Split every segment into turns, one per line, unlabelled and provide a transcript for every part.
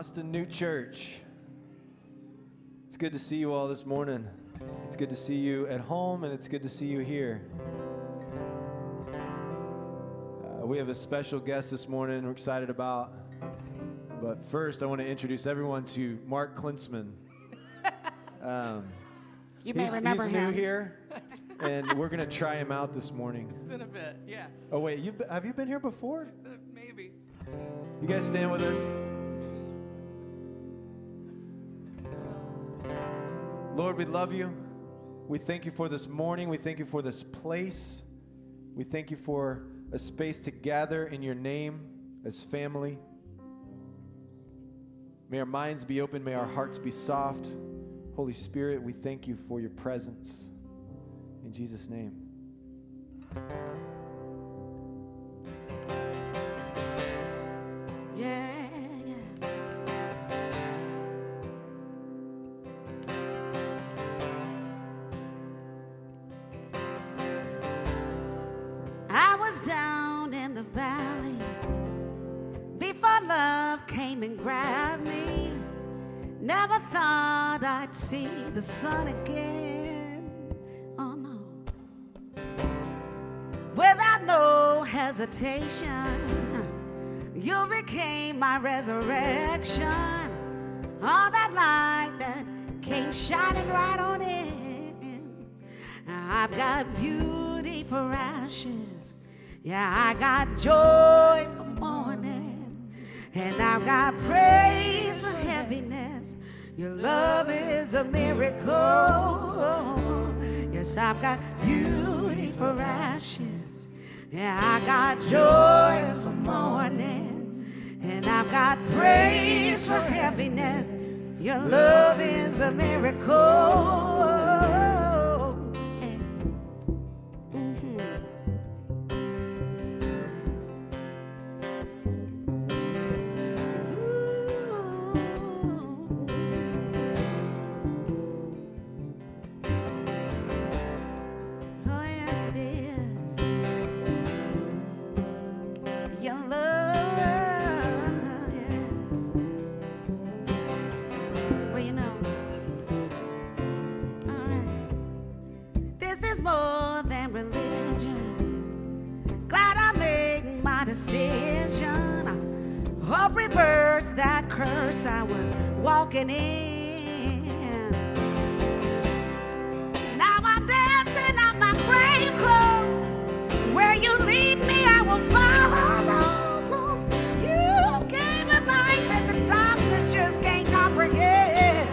Austin New Church. It's good to see you all this morning. It's good to see you at home, and it's good to see you here. We have a special guest this morning we're excited about. But first, I want to introduce everyone to Mark Klinsman.
You may remember him.
He's new here, and we're going to try him out this morning.
It's been a bit, yeah.
Oh, wait, have you been here before?
Maybe.
You guys stand with us. Lord, we love you. We thank you for this morning. We thank you for this place. We thank you for a space to gather in your name as family. May our minds be open. May our hearts be soft. Holy Spirit, we thank you for your presence. In Jesus' name.
Yeah. I was down in the valley before love came and grabbed me. Never thought I'd see the sun again. Oh no. Without no hesitation, you became my resurrection. All that light that came shining right on in. I've got beauty for ashes. Yeah, I got joy for mourning. And I've got praise for heaviness. Your love is a miracle. Yes, I've got beauty for ashes. Yeah, I got joy for mourning. And I've got praise for heaviness. Your love is a miracle. Hope reverse that curse I was walking in. Now I'm dancing on my grave clothes. Where you lead me, I will follow. You gave a light that the darkness just can't comprehend.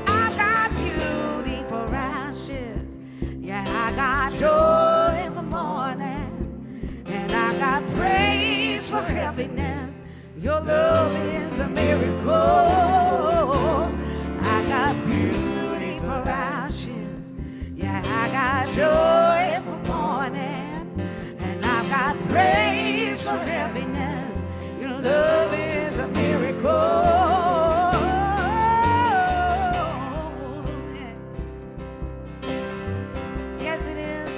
I got beauty for ashes. Yeah, I got joy for mourning. And I got praise for heaviness. Your love is a miracle. I got beauty for ashes. Yeah, I got joy for mourning. And I've got praise for heaviness. Your love is a miracle. Yes, it is.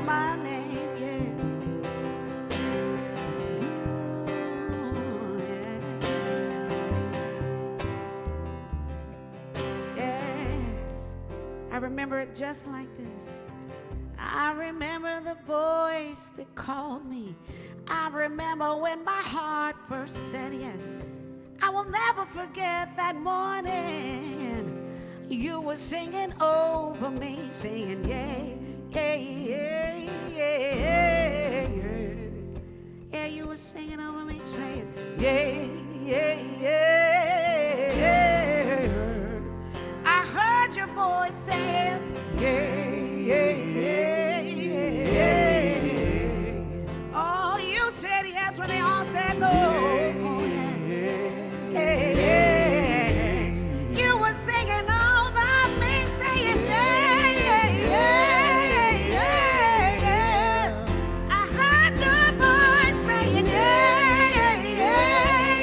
My name, Yes, I remember it just like this. I remember the voice that called me. I remember when my heart first said yes. I will never forget that morning. You were singing over me, singing, yeah. Yeah, yeah, yeah, yeah. Yeah, you were singing over me, saying, yeah, yeah, yeah, yeah. I heard your voice saying, yeah, yeah, yeah, yeah. Oh, you said yes when they all said no. Yeah, yeah, yeah. You were singing over me, saying, yeah, yeah, yeah. Yeah.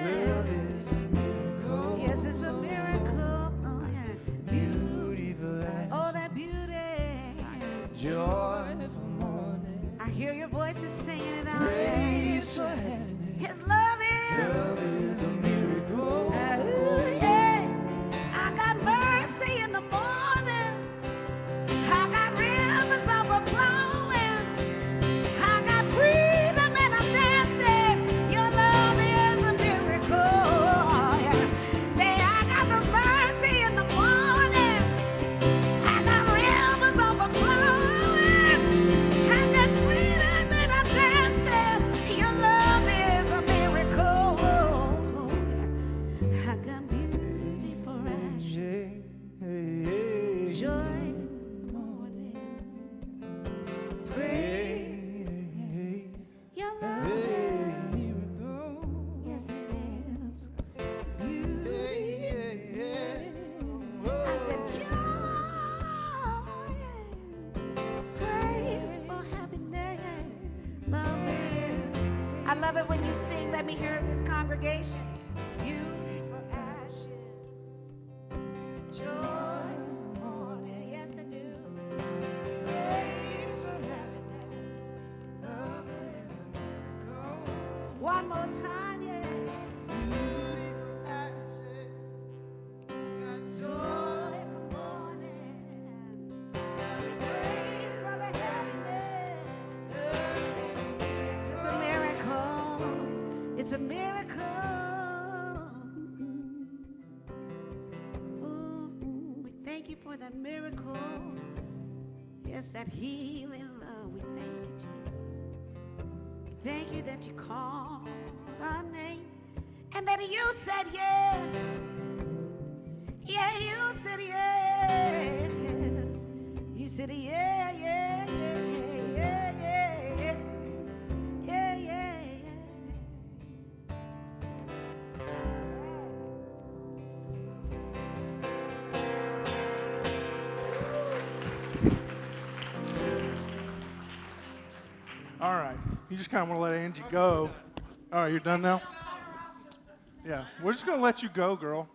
Love is a miracle.
Yes, it's a miracle. Oh, yeah.
Beautiful ashes.
Oh, that beauty.
Joy for morning.
I hear your voices singing it out.
Praise for happiness.
His love is.
Love is a miracle.
Ooh, yeah. I got mercy in the morning. I got rivers overflowing. I got freedom and I'm dancing. Your love is a miracle. Yeah. Say, I got the mercy in the morning. I got rivers overflowing. I got freedom and I'm dancing. Your love is a miracle. I got beauty for ashes, joy in the morning. Praise. Your love is yes, it is. Beauty. I got joy. Praise for happiness. Love is. I love it when you sing. Let me hear it, this congregation. Beauty for ashes. Joy in the morning. Yes, I do. Praise for happiness. Love is a miracle. One more time, yeah. Beauty for ashes. Got joy in the morning. Praise for the happiness. It's a miracle. It's a miracle. Ooh, we thank you for that miracle. Yes, that healing love. We thank you, Jesus. Thank you that you called our name and that you said yes. Yeah, you said yes. You said yeah, yeah, yeah, yeah, yeah, yeah, yeah, yeah, yeah.
All right. You just kind of want to let Angie go. All right, you're done now? Yeah. We're just going to let you go, girl.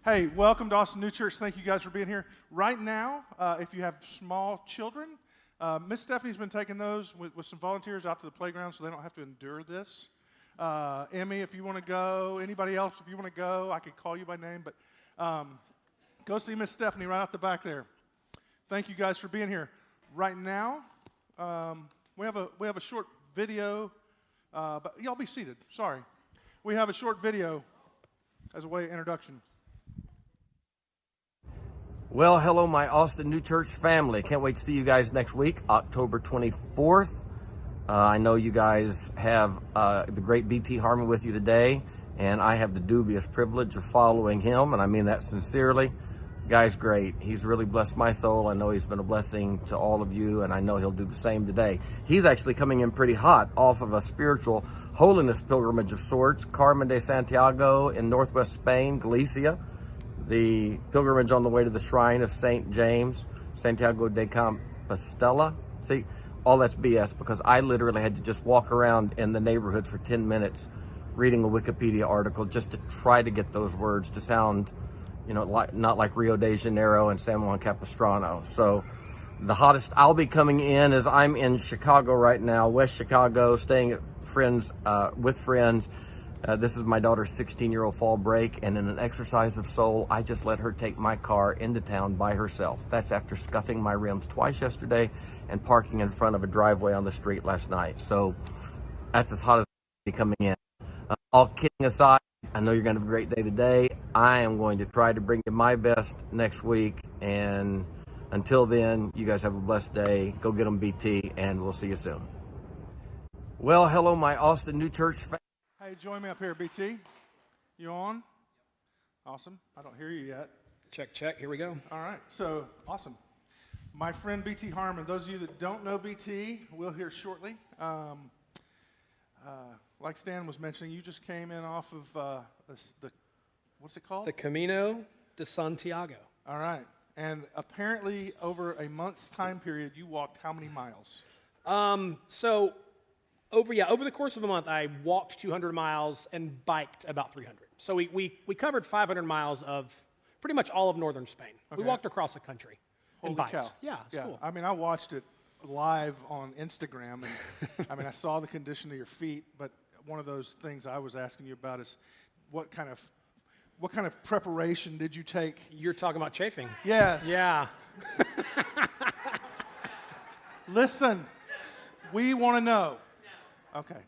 Hey, welcome to Austin New Church. Thank you guys for being here. Right now, if you have small children, Miss Stephanie's been taking those with some volunteers out to the playground so they don't have to endure this. Emmy, if you want to go, anybody else, if you want to go, I could call you by name, but go see Miss Stephanie right out the back there. Thank you guys for being here. Right now, we have a short video, but y'all be seated. Sorry. We have a short video as a way of introduction.
Well, hello, my Austin New Church family. Can't wait to see you guys next week, October 24th. I know you guys have the great B.T. Harmon with you today, and I have the dubious privilege of following him, and I mean that sincerely. Guy's great. He's really blessed my soul. I know he's been a blessing to all of you, and I know he'll do the same today. He's actually coming in pretty hot off of a spiritual holiness pilgrimage of sorts, Carmen de Santiago in northwest Spain, Galicia, the pilgrimage on the way to the shrine of St. James, Santiago de Compostela. See, all that's BS because I literally had to just walk around in the neighborhood for 10 minutes reading a Wikipedia article just to try to get those words to sound, you know, not like Rio de Janeiro and San Juan Capistrano. So the hottest I'll be coming in is I'm in Chicago right now, West Chicago, staying at friends, with friends. This is my daughter's 16-year-old fall break, and in an exercise of soul, I just let her take my car into town by herself. That's after scuffing my rims twice yesterday and parking in front of a driveway on the street last night. So that's as hot as I'll be coming in. All kidding aside, I know you're going to have a great day today. I am going to try to bring you my best next week, and until then, you guys have a blessed day. Go get them, BT, and we'll see you soon. Well, hello, my Austin New Church family.
Hey, join me up here, BT. You on? Awesome. I don't hear you yet.
Check, check. Here we go.
All right. So, awesome. My friend B.T. Harmon, those of you that don't know B.T., we'll hear shortly. Like Stan was mentioning, you just came in off of what's it called?
The Camino de Santiago.
All right. And apparently, over a month's time period, you walked how many miles?
So Over the course of a month, I walked 200 miles and biked about 300. So we covered 500 miles of pretty much all of northern Spain. We
Okay.
walked across the country and
Holy
biked.
cow.
Yeah, it's cool.
I mean, I watched it live on Instagram, and I mean, I saw the condition of your feet, but one of those things I was asking you about is what kind of preparation did you take?
You're talking about chafing.
Yes.
Yeah.
Listen, we want to know. Okay.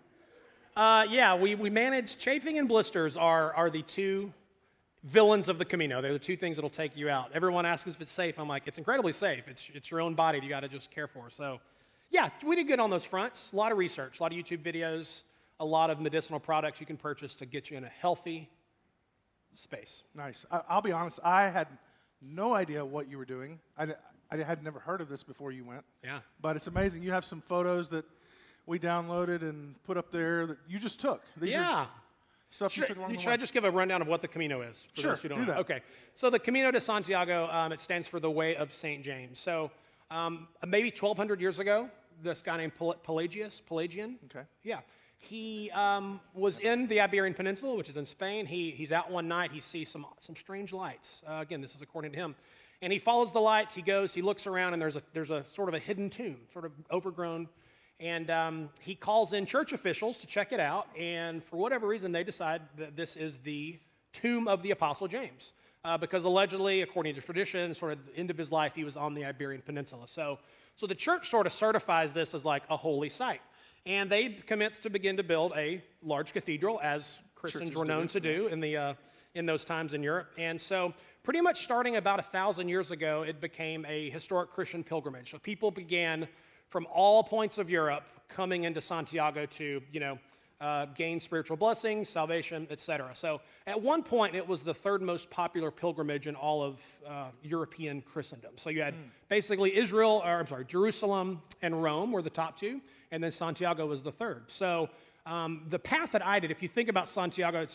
Yeah, we manage chafing and blisters are the two villains of the Camino. They're the two things that'll take you out. Everyone asks if it's safe. I'm like, it's incredibly safe. It's your own body that you got to just care for. So, yeah, we did good on those fronts. A lot of research, a lot of YouTube videos, a lot of medicinal products you can purchase to get you in a healthy space.
Nice. I'll be honest, I had no idea what you were doing. I had never heard of this before you went.
Yeah.
But it's amazing. You have some photos that we downloaded and put up there that you just took. These are stuff you took along the way.
Should I just give a rundown of what the Camino is? For
Sure,
those who don't
do
know?
that.
Okay. So the Camino de Santiago, it stands for the Way of St. James. So maybe 1,200 years ago, this guy named Pelagian.
Okay.
Yeah. He was in the Iberian Peninsula, which is in Spain. He's out one night. He sees some strange lights. Again, this is according to him. And he follows the lights. He goes. He looks around, and there's a sort of a hidden tomb, sort of overgrown. And he calls in church officials to check it out. And for whatever reason, they decide that this is the tomb of the Apostle James, because allegedly, according to tradition, sort of the end of his life, he was on the Iberian Peninsula. So the church sort of certifies this as like a holy site. And they commenced to begin to build a large cathedral, as Christians
Churches
were known to do in those times in Europe. And so pretty much starting about 1,000 years ago, it became a historic Christian pilgrimage. So people began from all points of Europe coming into Santiago to, gain spiritual blessings, salvation, etc. So at one point, it was the third most popular pilgrimage in all of European Christendom. So you had basically Jerusalem and Rome were the top two, and then Santiago was the third. So the path that I did, if you think about Santiago,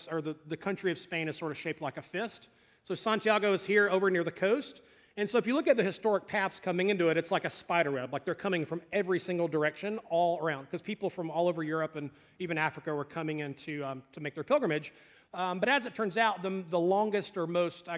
the country of Spain is sort of shaped like a fist. So Santiago is here over near the coast. And so if you look at the historic paths coming into it, it's like a spider web. Like they're coming from every single direction all around, because people from all over Europe and even Africa were coming in to make their pilgrimage. But as it turns out, the longest or most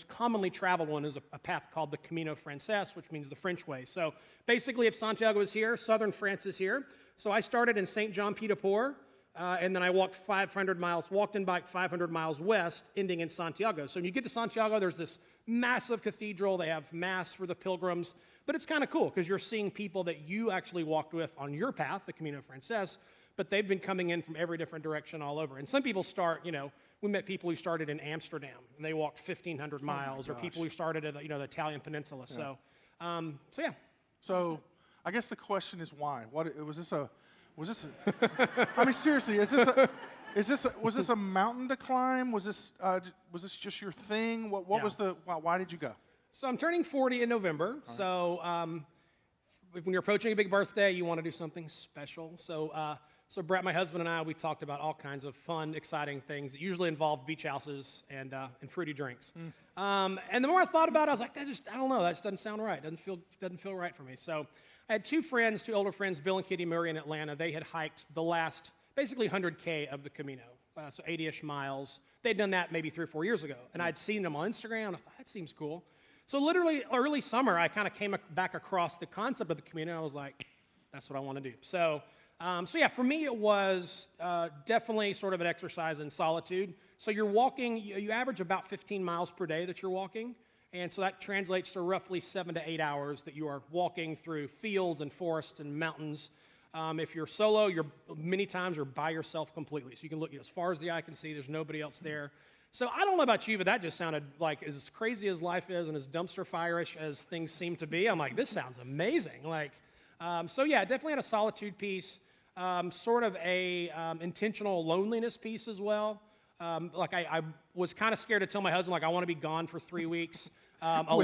commonly traveled one is a path called the Camino Frances, which means the French way. So basically, if Santiago is here, southern France is here. So I started in Saint-Jean-Pied-de-Port, and then I walked and biked 500 miles west, ending in Santiago. So when you get to Santiago, there's this massive cathedral. They have mass for the pilgrims. But it's kind of cool because you're seeing people that you actually walked with on your path, the Camino Frances, but they've been coming in from every different direction all over. And some people start, we met people who started in Amsterdam, and they walked 1,500 miles, or people who started at, the Italian peninsula. Yeah. So, yeah.
So I guess the question is why? Was this I mean, seriously, was this a mountain to climb? Was this just your thing? Why did you go?
So I'm turning 40 in November. Right. So when you're approaching a big birthday, you want to do something special. So Brett, my husband, and I, we talked about all kinds of fun, exciting things that usually involve beach houses and fruity drinks. And the more I thought about it, I was like, I don't know, that just doesn't sound right. Doesn't feel right for me. So I had two older friends, Bill and Kitty Murray in Atlanta. They had hiked the last, basically 100K of the Camino, so 80-ish miles. They'd done that maybe 3 or 4 years ago, and I'd seen them on Instagram, and I thought, that seems cool. So literally, early summer, I kind of came back across the concept of the Camino, and I was like, that's what I want to do. So yeah, for me, it was definitely sort of an exercise in solitude. So you're walking, you average about 15 miles per day that you're walking. And so that translates to roughly 7 to 8 hours that you are walking through fields and forests and mountains. If you're solo, many times you're by yourself completely. So you can look as far as the eye can see. There's nobody else there. So I don't know about you, but that just sounded like, as crazy as life is and as dumpster fire-ish as things seem to be, I'm like, this sounds amazing. So yeah, definitely had a solitude piece, sort of a intentional loneliness piece as well. I was kind of scared to tell my husband, I want to be gone for 3 weeks alone.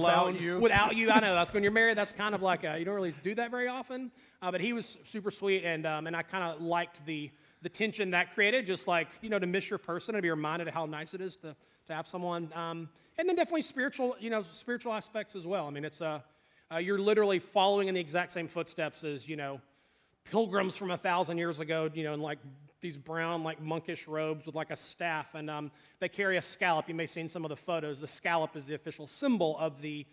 Without you. I know, that's when you're married, that's kind of like, you don't really do that very often. But he was super sweet, and I kind of liked the tension that created, just to miss your person and be reminded of how nice it is to have someone. And then definitely spiritual aspects as well. I mean, it's you're literally following in the exact same footsteps as, pilgrims from 1,000 years ago, in like these brown, like monkish robes with like a staff, and they carry a scallop. You may have seen some of the photos. The scallop is the official symbol of the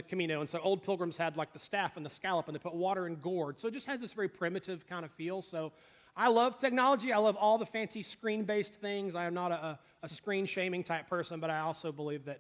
Camino, and so old pilgrims had like the staff and the scallop, and they put water in gourds. So it just has this very primitive kind of feel. So I love technology. I love all the fancy screen-based things. I am not a screen-shaming type person, but I also believe that,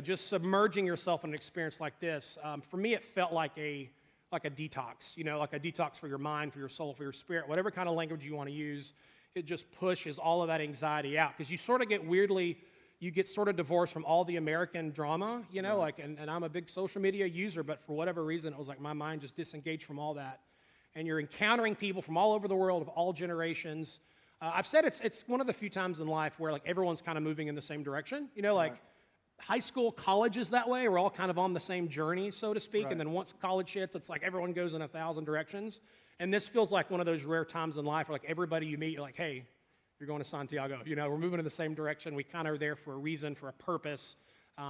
just submerging yourself in an experience like this, for me, it felt like a detox, like a detox for your mind, for your soul, for your spirit, whatever kind of language you want to use. It just pushes all of that anxiety out, because you sort of get sort of divorced from all the American drama, and I'm a big social media user, but for whatever reason, it was like my mind just disengaged from all that. And you're encountering people from all over the world of all generations. I've said it's one of the few times in life where like everyone's kind of moving in the same direction, like high school, college is that way. We're all kind of on the same journey, so to speak. Right. And then once college hits, it's like everyone goes in 1,000 directions. And this feels like one of those rare times in life where like everybody you meet, you're like, hey, you're going to Santiago. We're moving in the same direction. We kind of are there for a reason, for a purpose.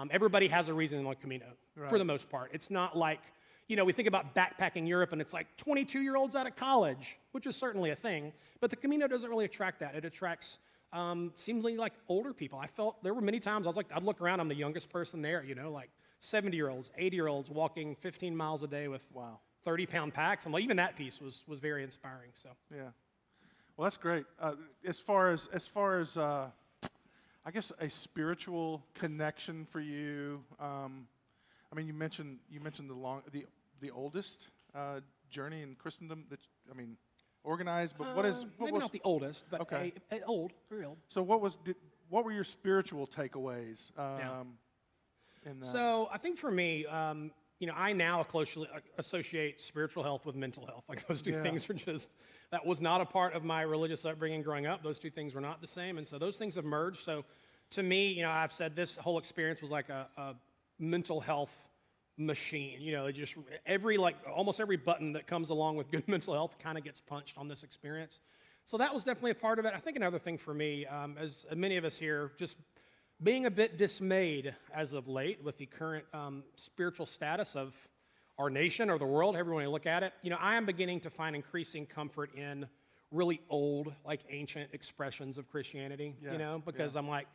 Everybody has a reason in the Camino, for the most part. It's not like, we think about backpacking Europe and it's like 22-year-olds out of college, which is certainly a thing. But the Camino doesn't really attract that. It attracts seemingly like older people. I felt there were many times I'd look around, I'm the youngest person there, like 70-year-olds, 80-year-olds walking 15 miles a day with 30-pound packs. And even that piece was very inspiring. So
yeah, well, that's great. As far as I guess a spiritual connection for you. You mentioned the oldest journey in Christendom that organized, but
maybe not the oldest, but very old.
So what were your spiritual takeaways in that?
So I think for me, I now closely associate spiritual health with mental health. Like those two things are that was not a part of my religious upbringing growing up. Those two things were not the same, and so those things have merged. So to me, I've said this whole experience was like a mental health machine. Just almost every button that comes along with good mental health kind of gets punched on this experience. So that was definitely a part of it. I think another thing for me, as many of us here, just being a bit dismayed as of late with the current spiritual status of our nation or the world, however you want to look at it. I am beginning to find increasing comfort in really old, like ancient expressions of Christianity, because I'm like,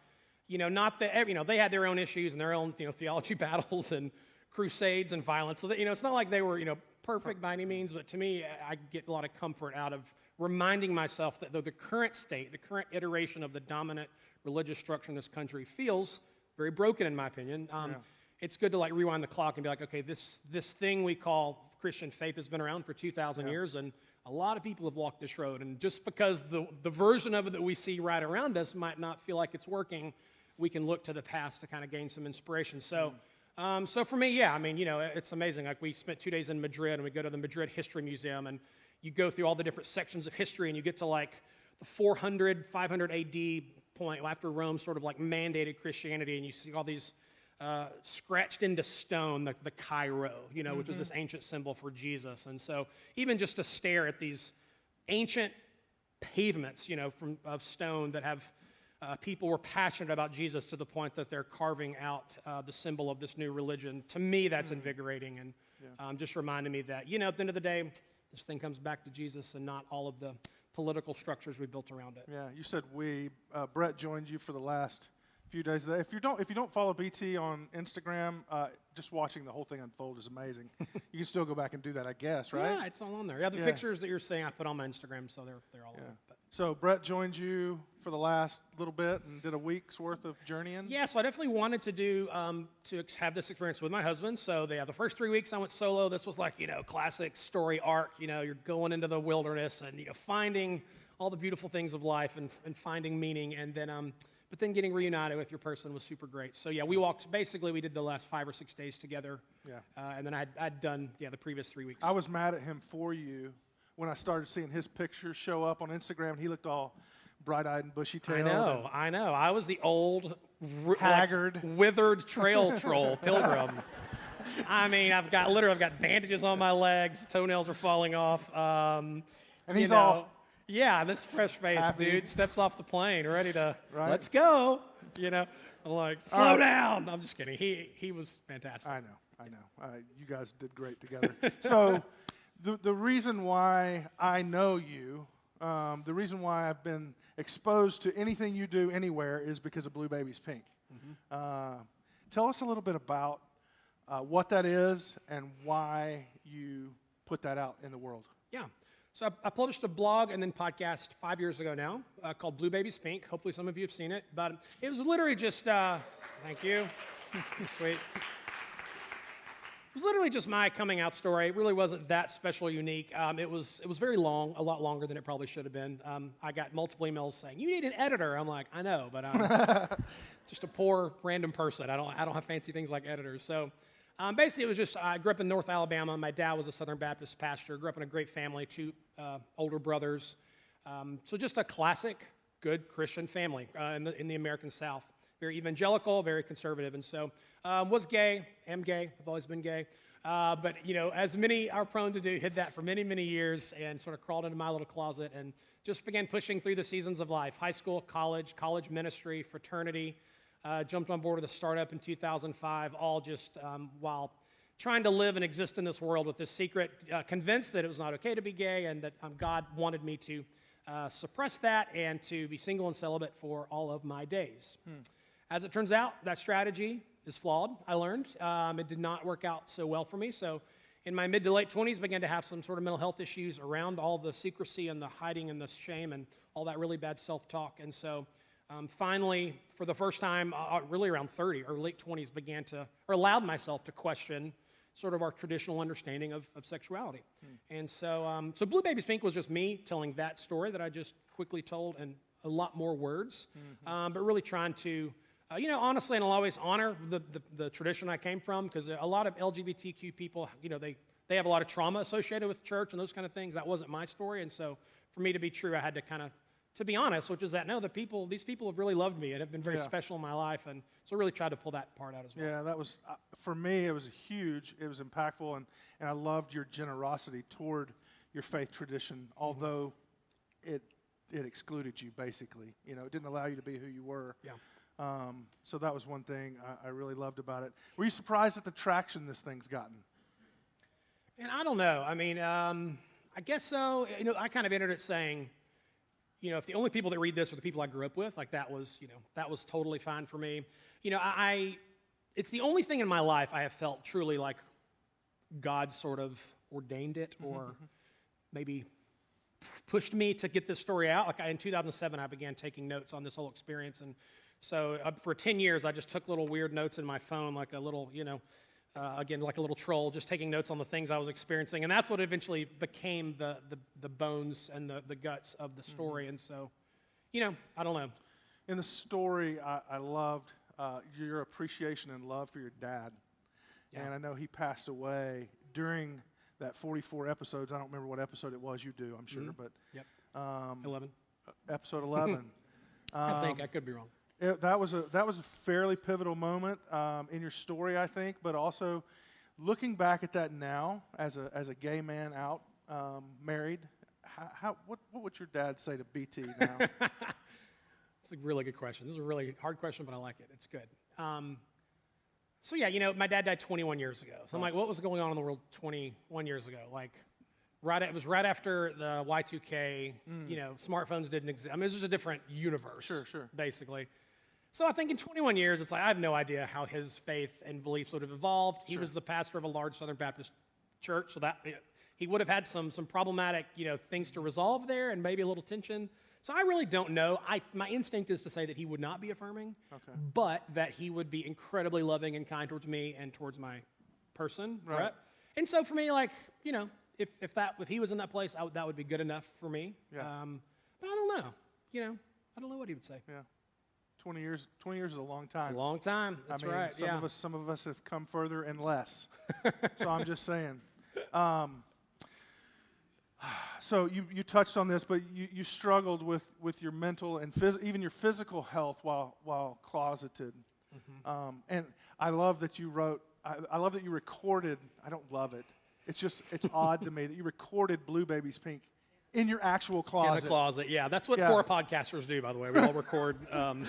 not that, they had their own issues and their own, theology battles and crusades and violence. So that, it's not like they were, perfect by any means, but to me, I get a lot of comfort out of reminding myself that though the current state, the current iteration of the dominant religious structure in this country feels very broken, in my opinion, it's good to rewind the clock and be like, okay, this thing we call Christian faith has been around for 2,000 years, and a lot of people have walked this road. And just because the version of it that we see right around us might not feel like it's working, we can look to the past to kind of gain some inspiration. So, so for me, it's amazing. Like we spent 2 days in Madrid, and we go to the Madrid History Museum, and you go through all the different sections of history, and you get to the 400, 500 AD point after Rome sort of mandated Christianity, and you see all these scratched into stone, the Cairo, which was this ancient symbol for Jesus. And so even just to stare at these ancient pavements, of stone that have people were passionate about Jesus to the point that they're carving out the symbol of this new religion. To me, that's invigorating, and just reminding me that, at the end of the day, this thing comes back to Jesus and not all of the political structures we built around it.
Yeah, you said Brett joined you for the last few days. If you don't follow BT on Instagram, just watching the whole thing unfold is amazing. You can still go back and do that, I guess, right?
Yeah, it's all on there. Yeah, the pictures that you're seeing, I put on my Instagram, so they're all on there. But.
So Brett joined you for the last little bit and did a week's worth of journeying?
Yeah, so I definitely wanted to do, to have this experience with my husband. So the first 3 weeks I went solo. This was classic story arc. You're going into the wilderness and, finding all the beautiful things of life and finding meaning. And then, but then getting reunited with your person was super great. So yeah, we did the last 5 or 6 days together. Yeah. And then I'd done, the previous 3 weeks.
I was mad at him for you when I started seeing his pictures show up on Instagram. He looked all bright-eyed and bushy-tailed.
I know. I was the old,
haggard,
withered trail troll pilgrim. I've got bandages on my legs. Toenails are falling off.
And he's all...
Yeah, this fresh face,
happy.
Dude, steps off the plane, ready to, let's go. I'm like, slow down. I'm just kidding. He was fantastic.
I know. You guys did great together. So the reason why I know you, the reason why I've been exposed to anything you do anywhere is because of Blue Babies Pink. Tell us a little bit about what that is and why you put that out in the world.
Yeah. So I published a blog and then podcast 5 years ago now called Blue Babies Pink. Hopefully some of you have seen it. But it was literally just, thank you. Sweet. It was literally just my coming out story. It really wasn't that special or unique. It was very long, a lot longer than it probably should have been. I got multiple emails saying, "You need an editor." I'm like, I know, but I'm just a poor random person. I don't have fancy things like editors. So basically, it was just, I grew up in North Alabama. My dad was a Southern Baptist pastor. Grew up in a great family, two older brothers. So just a classic, good Christian family in the American South. Very evangelical, very conservative. And so was gay, am gay, I've always been gay. But, as many are prone to do, hid that for many, many years and sort of crawled into my little closet and just began pushing through the seasons of life, high school, college ministry, fraternity. Jumped on board with a startup in 2005, all just while trying to live and exist in this world with this secret, convinced that it was not okay to be gay and that God wanted me to suppress that and to be single and celibate for all of my days. As it turns out, that strategy is flawed, I learned. It did not work out so well for me. So in my mid to late 20s, began to have some sort of mental health issues around all the secrecy and the hiding and the shame and all that really bad self-talk. And so finally, for the first time, really around 30 or late 20s, allowed myself to question sort of our traditional understanding of sexuality. And so Blue Babies Pink was just me telling that story that I just quickly told in a lot more words, but really trying to, honestly, and I'll always honor the tradition I came from, because a lot of LGBTQ people, they have a lot of trauma associated with church and those kind of things. That wasn't my story, and so for me to be true, I had to kind of, to be honest, which is that, no, these people have really loved me and have been very special in my life, and so I really tried to pull that part out as well.
Yeah, that was, for me, it was huge, it was impactful, and I loved your generosity toward your faith tradition, although it excluded you, basically. It didn't allow you to be who you were.
Yeah.
So that was one thing I really loved about it. Were you surprised at the traction this thing's gotten?
And I don't know. I mean, I guess so. I kind of entered it saying, if the only people that read this are the people I grew up with, like that was totally fine for me. It's the only thing in my life I have felt truly like God sort of ordained it or maybe pushed me to get this story out. Like in 2007, I began taking notes on this whole experience. And so for 10 years, I just took little weird notes in my phone, like a little, again, like a little troll, just taking notes on the things I was experiencing. And that's what eventually became the bones and the guts of the story. And so, I don't know.
In the story, I loved your appreciation and love for your dad. Yeah. And I know he passed away during that 44 episodes. I don't remember what episode it was. You do, I'm sure. But
11.
Episode 11.
I think. I could be wrong.
That was a fairly pivotal moment in your story, I think. But also, looking back at that now, as a gay man out, married, what would your dad say to BT now?
It's a really good question. This is a really hard question, but I like it. It's good. So yeah, my dad died 21 years ago. So I'm like, what was going on in the world 21 years ago? Like, it was right after the Y2K. Smartphones didn't exist. I mean, it was just a different universe. Sure. Basically. So I think in 21 years, it's like I have no idea how his faith and beliefs would have evolved. He was the pastor of a large Southern Baptist church, so that he would have had some problematic, things to resolve there, and maybe a little tension. So I really don't know. My instinct is to say that he would not be affirming, but that he would be incredibly loving and kind towards me and towards my person, Brett. And so for me, like, if he was in that place, that would be good enough for me. Yeah. But I don't know. I don't know what he would say.
Yeah. 20 years is a long time.
It's a long time. That's right.
Some of us have come further and less. So I'm just saying. So you touched on this, but you struggled with your mental and even your physical health while closeted. And I love that you wrote. I love that you recorded. I don't love it. It's odd to me that you recorded Blue Babies Pink in your actual closet.
In the closet, yeah. That's what poor podcasters do, by the way. We all record on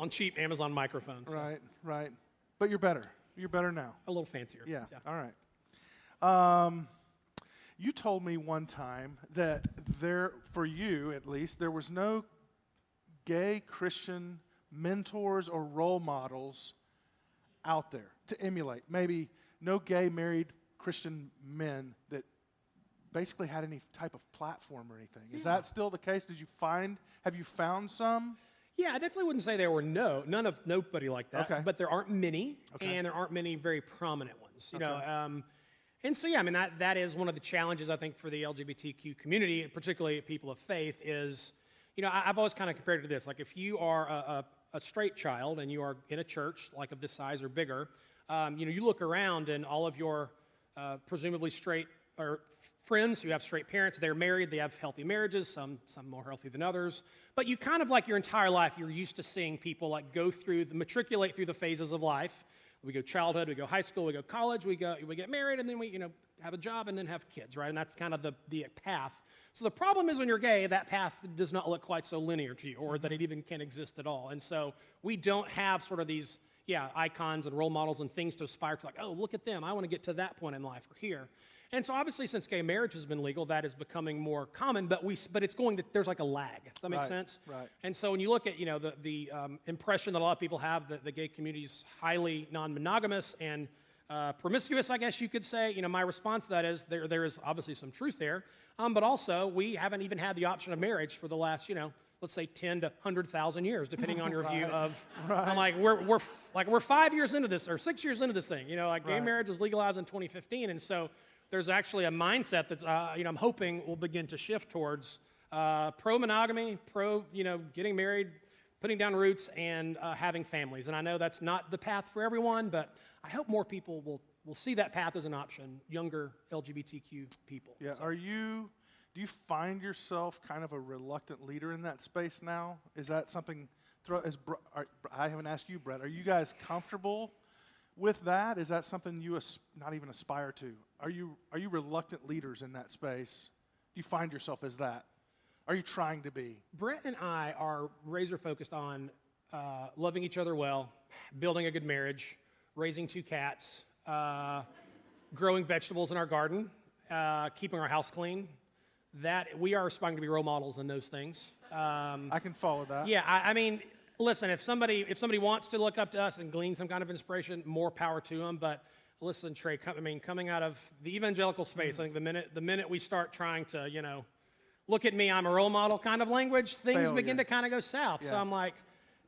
cheap Amazon microphones. So.
Right. But you're better. You're better now.
A little fancier.
Yeah. All right. You told me one time that for you at least, there was no gay Christian mentors or role models out there to emulate. Maybe no gay married Christian men that basically had any type of platform or anything. Is that still the case? Have you found some?
Yeah, I definitely wouldn't say there were nobody like that.
Okay.
But there aren't many,
Okay.
and there aren't many very prominent ones. You
Okay.
know, and so yeah, I mean that is one of the challenges I think for the LGBTQ community, particularly people of faith, is, you know, I've always kind of compared it to this. Like if you are a straight child and you are in a church like of this size or bigger, you know, you look around and all of your presumably straight or friends who have straight parents, they're married, they have healthy marriages, some more healthy than others. But you kind of like your entire life, you're used to seeing people like matriculate through the phases of life. We go childhood, we go high school, we go college, we get married, and then we, you know, have a job and then have kids, right? And that's kind of the path. So the problem is when you're gay, that path does not look quite so linear to you, or that it even can exist at all. And so we don't have sort of these, icons and role models and things to aspire to, like, oh, look at them, I want to get to that point in life or here. And so obviously since gay marriage has been legal, that is becoming more common, but it's there's like a lag. Does that make sense?
Right.
And so when you look at, you know, the impression that a lot of people have that the gay community is highly non-monogamous and promiscuous, I guess you could say, you know, my response to that is there is obviously some truth there, but also we haven't even had the option of marriage for the last, you know, let's say 10 to 100,000 years, depending on your view of.
Right.
I'm like we're 5 years into this or 6 years into this thing, you know, like gay marriage was legalized in 2015, and so there's actually a mindset that's, you know, I'm hoping will begin to shift towards pro-monogamy, you know, getting married, putting down roots, and having families. And I know that's not the path for everyone, but I hope more people will see that path as an option, younger LGBTQ people.
Yeah.
So.
Do you find yourself kind of a reluctant leader in that space now? Is that something? I haven't asked you, Brett. Are you guys comfortable with that? Is that something you not even aspire to? Are you reluctant leaders in that space? Do you find yourself as that? Are you trying to be?
Brett and I are razor focused on loving each other well, building a good marriage, raising 2 cats, growing vegetables in our garden, keeping our house clean. That we are aspiring to be role models in those things.
I can follow that.
Yeah, I mean, listen, if somebody wants to look up to us and glean some kind of inspiration, more power to them. But listen, Trey, coming out of the evangelical space, I think the minute we start trying to, you know, look at me, I'm a role model kind of language, things begin to kind of go south.
Yeah.
So I'm like,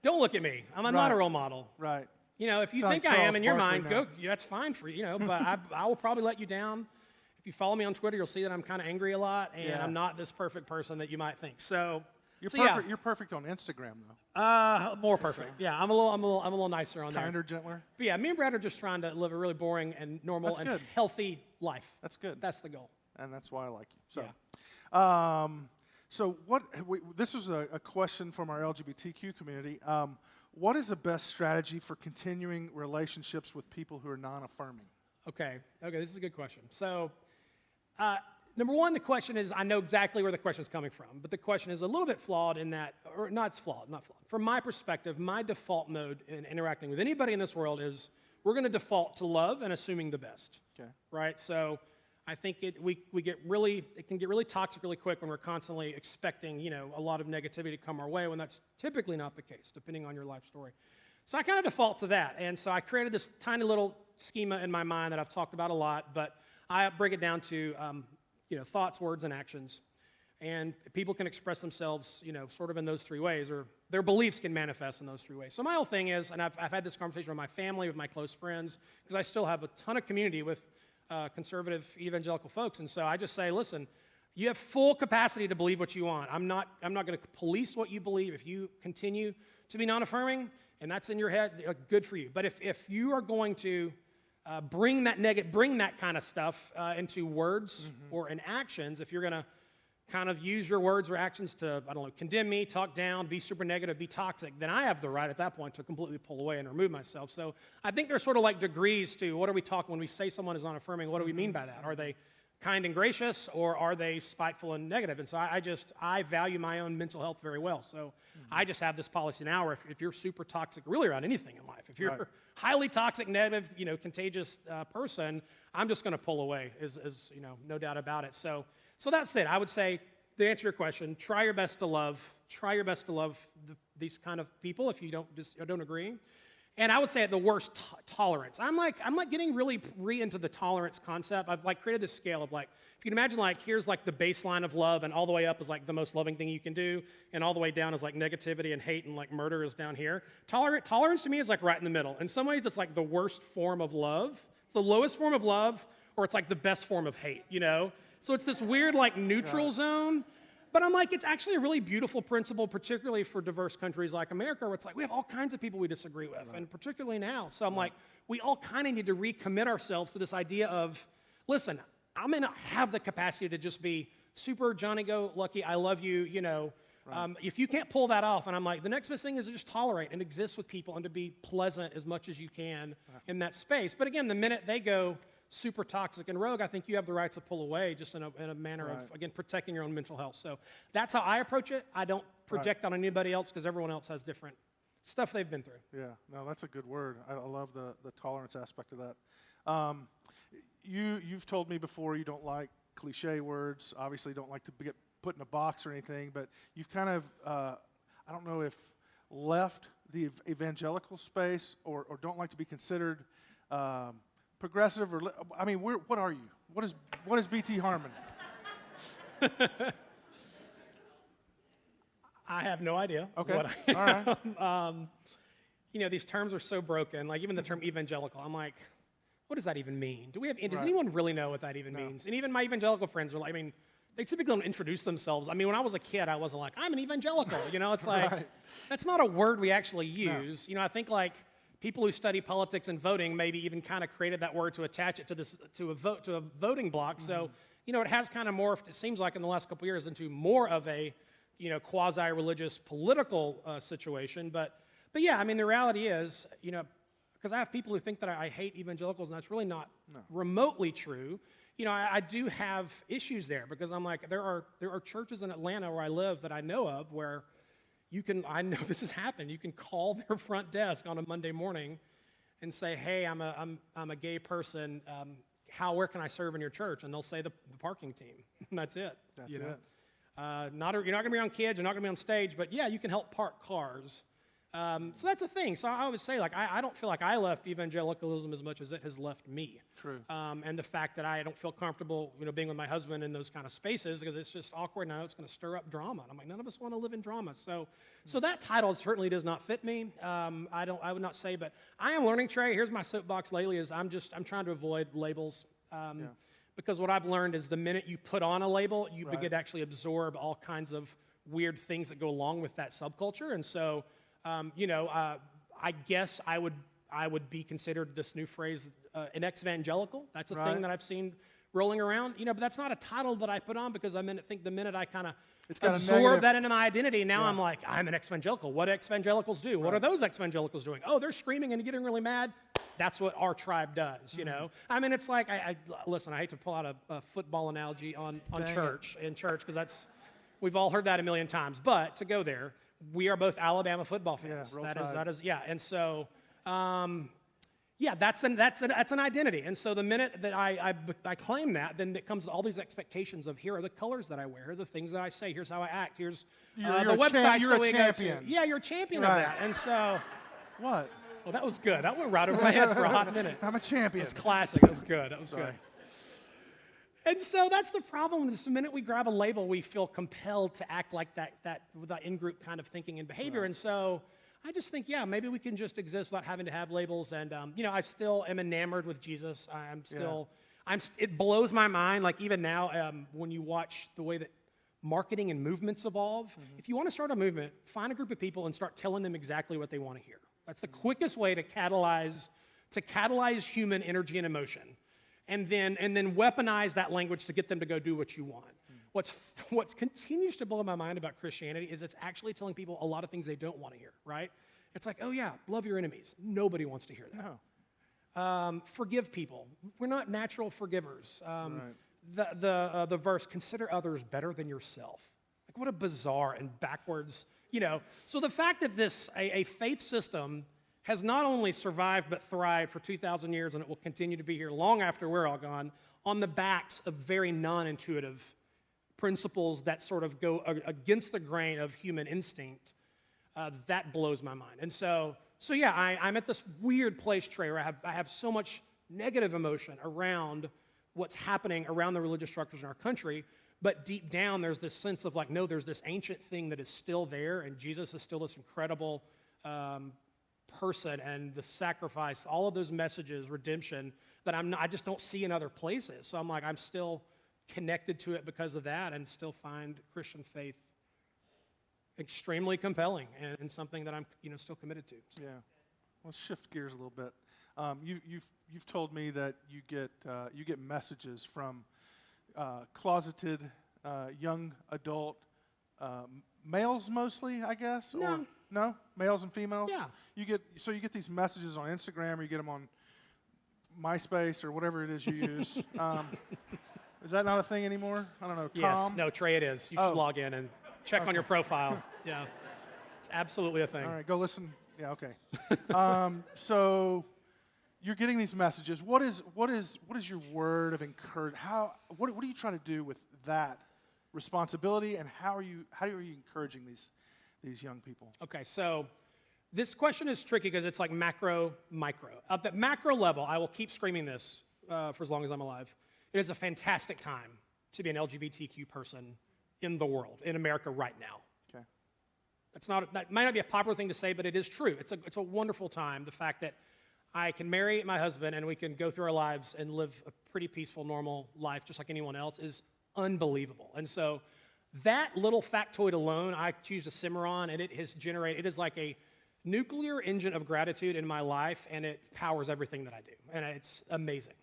don't look at me. I'm not a role model.
Right.
You know, if you
Sound
think
like
I am
Charles
in your
Barkley
mind,
now.
that's fine for you, you know, but I will probably let you down. If you follow me on Twitter, you'll see that I'm kind of angry a lot, and I'm not this perfect person that you might think. So
You're
perfect.
perfect. You're perfect on Instagram, though.
More perfect. Yeah, I'm a little nicer on there.
Kinder, gentler.
But yeah, me and Brad are just trying to live a really boring and normal
That's
and
good.
healthy life.
That's good.
That's the goal.
And that's why I like you. So,
Yeah.
So this was a question from our LGBTQ community. What is the best strategy for continuing relationships with people who are non-affirming?
Okay, this is a good question. So, number one, the question is, I know exactly where the question is coming from, but the question is a little bit flawed in that, or not flawed. From my perspective, my default mode in interacting with anybody in this world is we're going to default to love and assuming the best.
Okay.
Right? So I think it can get really toxic really quick when we're constantly expecting, you know, a lot of negativity to come our way when that's typically not the case, depending on your life story. So I kind of default to that. And so I created this tiny little schema in my mind that I've talked about a lot, but I break it down to, you know, thoughts, words, and actions. And people can express themselves, you know, sort of in those 3 ways, or their beliefs can manifest in those 3 ways. So my whole thing is, and I've had this conversation with my family, with my close friends, because I still have a ton of community with conservative evangelical folks, and so I just say, listen, you have full capacity to believe what you want. I'm not going to police what you believe. If you continue to be non-affirming, and that's in your head, good for you. But if you are going to bring that kind of stuff into words or in actions, if you're going to kind of use your words or actions to, I don't know, condemn me, talk down, be super negative, be toxic, then I have the right at that point to completely pull away and remove myself. So I think there's sort of like degrees to what are we talking when we say someone is non-affirming, what do we mean by that? Are they kind and gracious, or are they spiteful and negative? And so I value my own mental health very well. So I just have this policy now where if you're super toxic really around anything in life, if you're highly toxic, negative, you know, contagious person, I'm just going to pull away, is no doubt about it. So that's it. I would say, to answer your question, try your best to love. Try your best to love these kind of people if you don't agree. And I would say at the worst, tolerance. I'm getting really into the tolerance concept. I've created this scale of if you can imagine here's the baseline of love, and all the way up is the most loving thing you can do, and all the way down is negativity and hate and murder is down here. Tolerance to me is right in the middle. In some ways, it's the worst form of love, the lowest form of love, or it's the best form of hate. So it's this weird neutral zone. But I'm it's actually a really beautiful principle, particularly for diverse countries like America, where it's we have all kinds of people we disagree with, and particularly now. So I'm we all kind of need to recommit ourselves to this idea of, listen, I'm going to have the capacity to just be super Johnny-go-lucky, I love you, if you can't pull that off, and I'm the next best thing is to just tolerate and exist with people and to be pleasant as much as you can in that space. But again, the minute they go super toxic and rogue, I think you have the right to pull away just in a manner of, again, protecting your own mental health. So that's how I approach it. I don't project on anybody else because everyone else has different stuff they've been through.
Yeah, no, that's a good word. I love the tolerance aspect of that. You've told me before you don't like cliche words, obviously don't like to get put in a box or anything, but you've kind of, I don't know if left the evangelical space or don't like to be considered progressive, or what are you? What is BT Harmon?
I have no idea.
Okay.
What I
All right.
These terms are so broken. Even the term evangelical, I'm what does that even mean? Does anyone really know what that even means? And even my evangelical friends are they typically don't introduce themselves. When I was a kid, I wasn't I'm an evangelical. It's that's not a word we actually use. No. I think people who study politics and voting maybe even kind of created that word to attach it to a voting block. Mm-hmm. So, it has kind of morphed, it seems like in the last couple of years, into more of a, quasi-religious political situation. But yeah, the reality is, because I have people who think that I hate evangelicals, and that's really not remotely true. I do have issues there because I'm there are churches in Atlanta where I live that I know of where I know this has happened. You can call their front desk on a Monday morning and say, "Hey, I'm a gay person. Where can I serve in your church?" And they'll say the parking team. And that's it.
That's it.
You're not going to be on kids. You're not going to be on stage. But yeah, you can help park cars. So that's the thing. So I always say, I don't feel like I left evangelicalism as much as it has left me.
True.
And the fact that I don't feel comfortable, being with my husband in those kind of spaces because it's just awkward. Now it's going to stir up drama. And I'm none of us want to live in drama. So that title certainly does not fit me. I would not say, but I am learning, Trey. Here's my soapbox lately: is I'm trying to avoid labels. Because what I've learned is the minute you put on a label, you begin to actually absorb all kinds of weird things that go along with that subculture. And so. I guess I would be considered this new phrase, an ex-evangelical. That's a thing that I've seen rolling around. But that's not a title that I put on because I think the minute I kind of absorb that into my identity, now I'm I'm an ex-evangelical. What ex-evangelicals do? What are those ex-evangelicals doing? Oh, they're screaming and getting really mad. That's what our tribe does, It's listen, I hate to pull out a football analogy on church, because we've all heard that a million times. But to go there, we are both Alabama football fans. That is, and so, that's an identity. And so the minute that I claim that, then it comes to all these expectations of here are the colors that I wear, here are the things that I say, here's how I act, here's the websites
you're
that
a
we
champion.
go to. Yeah, you're a champion of that. And so,
what?
Well, that was good. That went right over my head for a hot minute.
I'm a champion.
It was classic. That was good. That was good. And so that's the problem. The minute we grab a label, we feel compelled to act like that with that in-group kind of thinking and behavior. And so I just think, maybe we can just exist without having to have labels. And, I still am enamored with Jesus. It blows my mind. Even now, when you watch the way that marketing and movements evolve, if you want to start a movement, find a group of people and start telling them exactly what they want to hear. That's the quickest way to catalyze human energy and emotion. And then weaponize that language to get them to go do what you want. What continues to blow my mind about Christianity is it's actually telling people a lot of things they don't want to hear, right? It's oh yeah, love your enemies. Nobody wants to hear that. No. Forgive people. We're not natural forgivers. The verse, consider others better than yourself. What a bizarre and backwards, So the fact that a faith system has not only survived but thrived for 2,000 years, and it will continue to be here long after we're all gone, on the backs of very non-intuitive principles that sort of go against the grain of human instinct. That blows my mind. And so yeah, I'm at this weird place, Trey, where I have so much negative emotion around what's happening around the religious structures in our country, but deep down there's this sense of like, no, there's this ancient thing that is still there, and Jesus is still this incredible person, and the sacrifice, all of those messages, redemption, that I just don't see in other places. So I'm like, I'm still connected to it because of that, and still find Christian faith extremely compelling and something that I'm still committed to. So.
Yeah. Let's shift gears a little bit. You've told me that you get messages from closeted young adult males mostly, I guess.
No.
Or no, males and females.
Yeah.
You get these messages on Instagram, or you get them on MySpace or whatever it is you use. Is that not a thing anymore? I don't know. Tom?
Yes. No, Trey, it is. You should log in and check on your profile. Yeah. It's absolutely a thing.
All right, go listen. Yeah, okay. So you're getting these messages. What is your word of encouragement? What do you try to do with that responsibility, and how are you encouraging these young people?
Okay, so this question is tricky because it's like macro, micro. At the macro level, I will keep screaming this for as long as I'm alive. It is a fantastic time to be an LGBTQ person in the world, in America right now.
Okay.
That might not be a popular thing to say, but it is true. It's a wonderful time. The fact that I can marry my husband and we can go through our lives and live a pretty peaceful, normal life just like anyone else is unbelievable. And so that little factoid alone, I choose to simmer on, and it is like a nuclear engine of gratitude in my life, and it powers everything that I do. And it's amazing.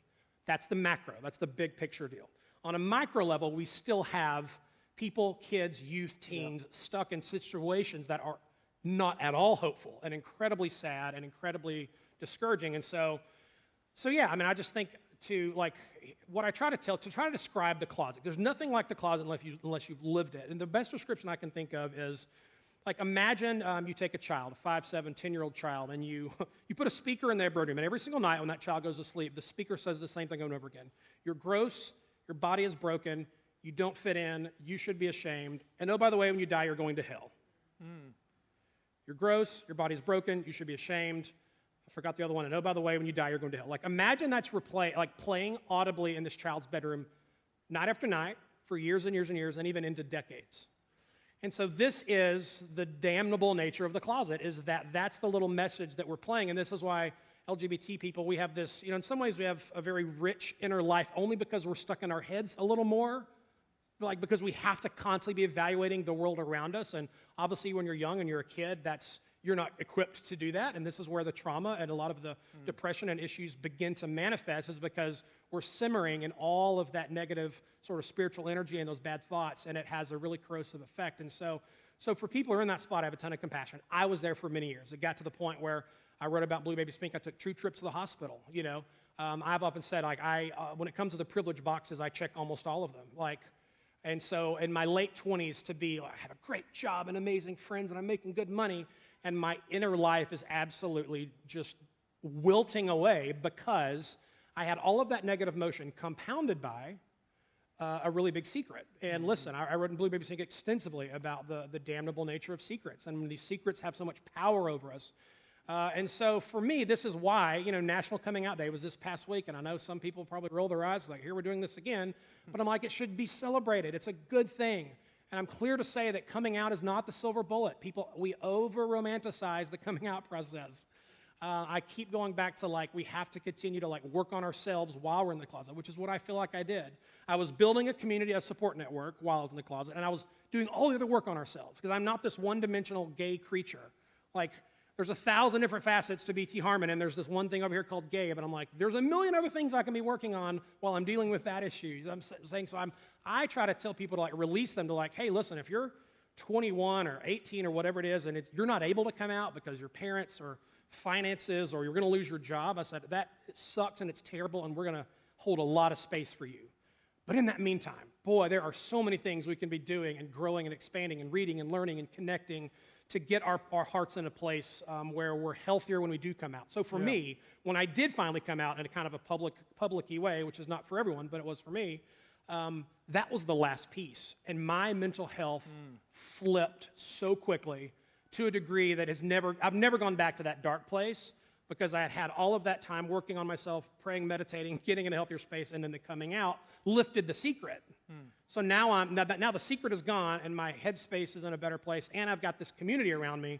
That's the macro. That's the big picture deal. On a micro level, we still have people, kids, youth, teens stuck in situations that are not at all hopeful and incredibly sad and incredibly discouraging. And so yeah, I mean, I just think what I try to try to describe the closet. There's nothing like the closet unless you've lived it. And the best description I can think of is, like, imagine you take a child, a 5, 7, 10-year-old child, and you put a speaker in their bedroom, and every single night when that child goes to sleep, the speaker says the same thing over and over again. You're gross, your body is broken, you don't fit in, you should be ashamed, and oh, by the way, when you die, you're going to hell. You're gross, your body's broken, you should be ashamed. I forgot the other one, and oh, by the way, when you die, you're going to hell. Like, imagine that's playing audibly in this child's bedroom night after night for years and years and years, and even into decades. And so this is the damnable nature of the closet, is that's the little message that we're playing. And this is why LGBT people, we have this, in some ways we have a very rich inner life only because we're stuck in our heads a little more, like because we have to constantly be evaluating the world around us. And obviously when you're young and you're a kid, you're not equipped to do that. And this is where the trauma and a lot of the depression and issues begin to manifest, is because we're simmering in all of that negative sort of spiritual energy and those bad thoughts, and it has a really corrosive effect. And so for people who are in that spot, I have a ton of compassion. I was there for many years. It got to the point where I wrote about Blue Baby Pink. I took 2 trips to the hospital. I've often said, like, when it comes to the privilege boxes, I check almost all of them. And so in my late 20s, I have a great job and amazing friends, and I'm making good money, and my inner life is absolutely just wilting away because I had all of that negative emotion compounded by a really big secret. And listen, I wrote in Blue Baby Pink extensively about the damnable nature of secrets, and when these secrets have so much power over us. And so for me, this is why, National Coming Out Day was this past week, and I know some people probably roll their eyes like, here we're doing this again, but I'm like, it should be celebrated. It's a good thing. And I'm clear to say that coming out is not the silver bullet. We over-romanticize the coming out process. I keep going back to, we have to continue to, work on ourselves while we're in the closet, which is what I feel like I did. I was building a community, a support network while I was in the closet, and I was doing all the other work on ourselves, because I'm not this one-dimensional gay creature. There's 1,000 different facets to BT Harmon, and there's this one thing over here called gay, but I'm like, there's a million other things I can be working on while I'm dealing with that issue. I'm saying, so I try to tell people to release them to hey, listen, if you're 21 or 18 or whatever it is, and you're not able to come out because your parents or finances or you're going to lose your job, I said, it sucks and it's terrible, and we're going to hold a lot of space for you. But in that meantime, boy, there are so many things we can be doing and growing and expanding and reading and learning and connecting to get our hearts in a place where we're healthier when we do come out. So for me, when I did finally come out in a kind of a public-y way, which is not for everyone, but it was for me, that was the last piece. And my mental health flipped so quickly to a degree that I've never gone back to that dark place, because I had all of that time working on myself, praying, meditating, getting in a healthier space, and then the coming out lifted the secret. So now now the secret is gone, and my headspace is in a better place, and I've got this community around me.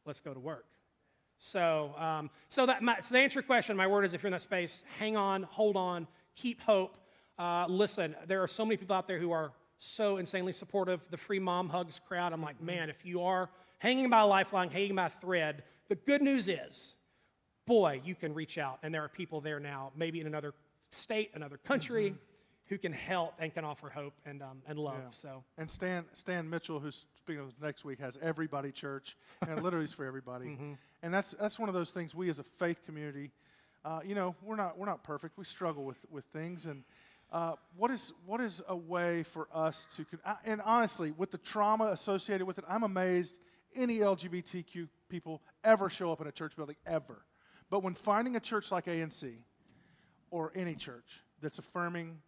Let's go to work. So, to answer your question, my word is, if you're in that space, hang on, hold on, keep hope. Listen, there are so many people out there who are so insanely supportive. The free mom hugs crowd. I'm like, man, if you are hanging by a lifeline, hanging by a thread, the good news is, boy, you can reach out, and there are people there now, maybe in another state, another country, who can help and can offer hope and love.
Yeah.
So,
and Stan Mitchell, who's speaking of next week, has Everybody Church, and it literally is for everybody. And that's one of those things we as a faith community, we're not perfect. We struggle with things, and what is a way for us to and honestly, with the trauma associated with it, I'm amazed any LGBTQ people ever show up in a church building ever. But when finding a church like ANC, or any church that's affirming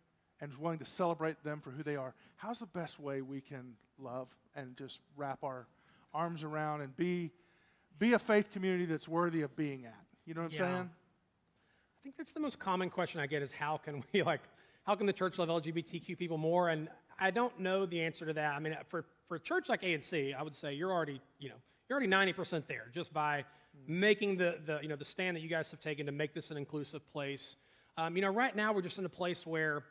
and willing to celebrate them for who they are, how's the best way we can love and just wrap our arms around and be a faith community that's worthy of being at? You know what I'm saying?
I think that's the most common question I get is, how can the church love LGBTQ people more? And I don't know the answer to that. I mean, for a church like ANC, I would say you're already 90% there just by making the stand that you guys have taken to make this an inclusive place. Right now we're just in a place where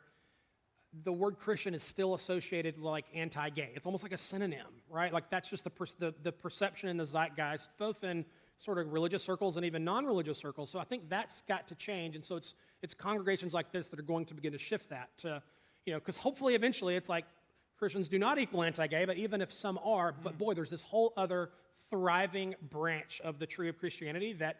the word Christian is still associated with like anti-gay. It's almost like a synonym, right? Like that's just the perception in the zeitgeist, both in sort of religious circles and even non-religious circles. So I think that's got to change. And so it's congregations like this that are going to begin to shift that to, because hopefully eventually it's like Christians do not equal anti-gay, but even if some are, but boy, there's this whole other thriving branch of the tree of Christianity that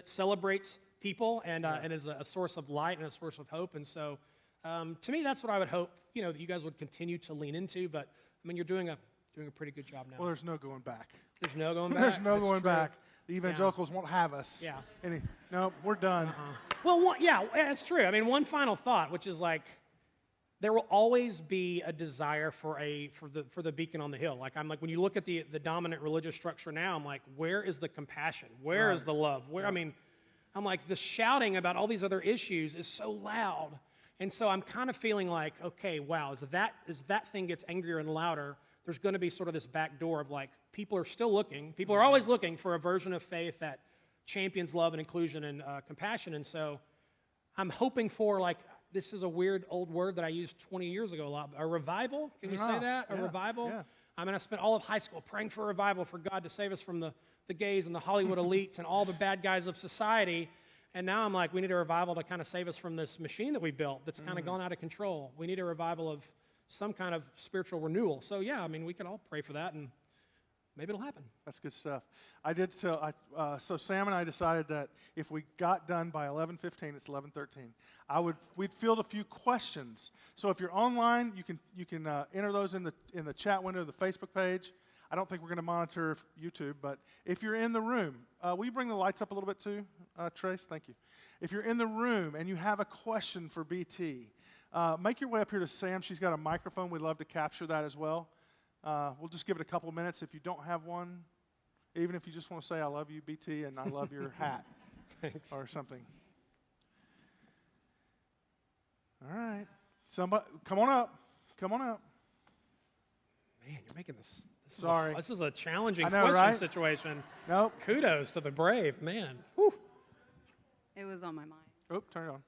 celebrates people and is a source of light and a source of hope. And so to me, that's what I would hope, that you guys would continue to lean into. But I mean, you're doing a pretty good job now.
Well, there's no going back.
There's no going back.
There's no
That's
going
true.
back. The evangelicals won't have us.
Yeah.
No, we're done.
Well, it's true. I mean, one final thought, which is like, there will always be a desire for the beacon on the hill. Like when you look at the dominant religious structure now, I'm like, where is the compassion? Where is the love? I'm like, the shouting about all these other issues is so loud. And so I'm kind of feeling like, okay, wow, as that thing gets angrier and louder, there's going to be sort of this back door of like, people are always looking for a version of faith that champions love and inclusion and compassion. And so I'm hoping for, like, this is a weird old word that I used 20 years ago a lot, a revival. Can we say that? A revival?
Yeah.
I mean, I spent all of high school praying for a revival, for God to save us from the gays and the Hollywood elites and all the bad guys of society. And now I'm like, we need a revival to kind of save us from this machine that we built that's kind of gone out of control. We need a revival of some kind of spiritual renewal. So yeah, I mean, we can all pray for that, and maybe it'll happen.
That's good stuff. So Sam and I decided that if we got done by 11:15, it's 11:13. We'd field a few questions. So if you're online, you can enter those in the chat window of the Facebook page. I don't think we're going to monitor YouTube, but if you're in the room, will you bring the lights up a little bit too, Trace? Thank you. If you're in the room and you have a question for BT, make your way up here to Sam. She's got a microphone. We'd love to capture that as well. We'll just give it a couple of minutes. If you don't have one, even if you just want to say, I love you, BT, and I love your hat or something. All right. Somebody, come on up. Come on up.
Man, you're making this.
Sorry.
This is a challenging
I know,
question
right?
situation.
Nope.
Kudos to the brave, man. Whew.
It was on my mind.
Oh, turn it on.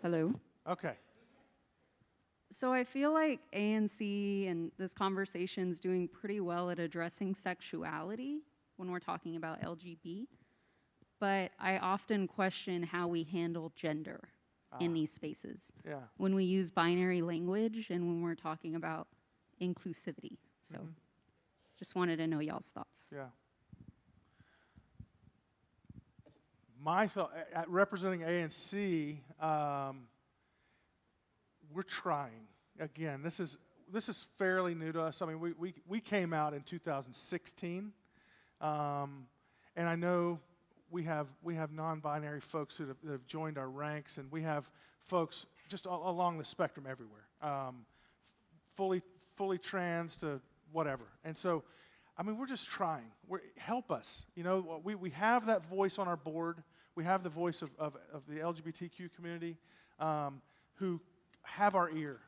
Hello.
Okay.
So I feel like ANC and this conversation is doing pretty well at addressing sexuality when we're talking about LGB. But I often question how we handle gender in these spaces.
Yeah.
When we use binary language and when we're talking about inclusivity. So just wanted to know y'all's thoughts.
Yeah. My thought, representing ANC, we're trying. Again, this is fairly new to us. I mean, we came out in 2016, and I know we have non-binary folks that have joined our ranks, and we have folks just along the spectrum everywhere, fully trans to whatever. And so, I mean, we're just trying. Help us. You know, we have that voice on our board. We have the voice of the LGBTQ community who have our ear.